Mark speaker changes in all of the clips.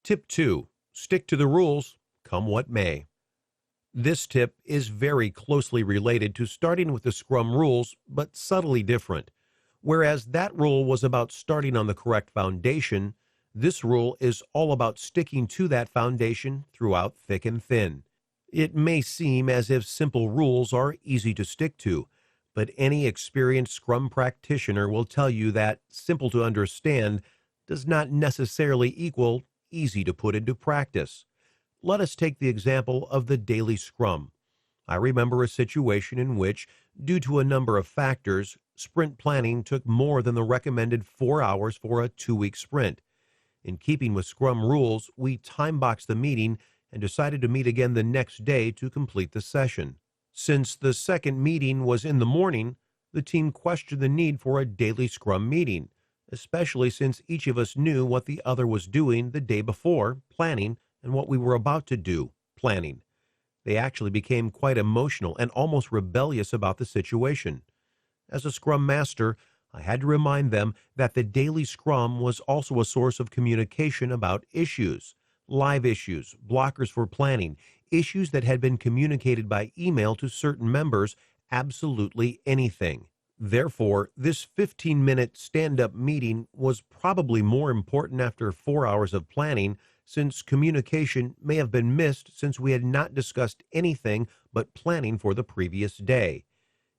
Speaker 1: Tip 2. Stick to the rules, come what may. This tip is very closely related to starting with the Scrum rules, but subtly different. Whereas that rule was about starting on the correct foundation, this rule is all about sticking to that foundation throughout thick and thin. It may seem as if simple rules are easy to stick to, but any experienced Scrum practitioner will tell you that simple to understand does not necessarily equal easy to put into practice. Let us take the example of the daily Scrum. I remember a situation in which, due to a number of factors, sprint planning took more than the recommended 4 hours for a 2-week sprint. In keeping with Scrum rules, we time-boxed the meeting and decided to meet again the next day to complete the session. Since the second meeting was in the morning, the team questioned the need for a daily Scrum meeting, especially since each of us knew what the other was doing the day before, planning, and what we were about to do, planning. They actually became quite emotional and almost rebellious about the situation. As a Scrum Master, I had to remind them that the daily Scrum was also a source of communication about issues, live issues, blockers for planning, issues that had been communicated by email to certain members, absolutely anything. Therefore, this 15-minute stand-up meeting was probably more important after 4 hours of planning, since communication may have been missed since we had not discussed anything but planning for the previous day.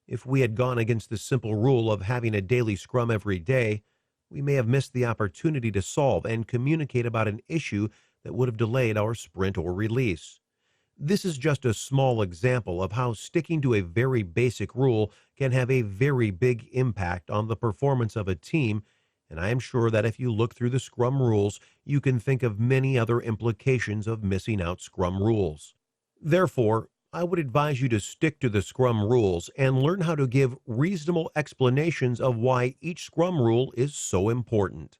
Speaker 1: If we had gone against the simple rule of having a daily Scrum every day, we may have missed the opportunity to solve and communicate about an issue that would have delayed our sprint or release. This is just a small example of how sticking to a very basic rule can have a very big impact on the performance of a team, and I am sure that if you look through the Scrum rules, you can think of many other implications of missing out Scrum rules. Therefore, I would advise you to stick to the Scrum rules and learn how to give reasonable explanations of why each Scrum rule is so important.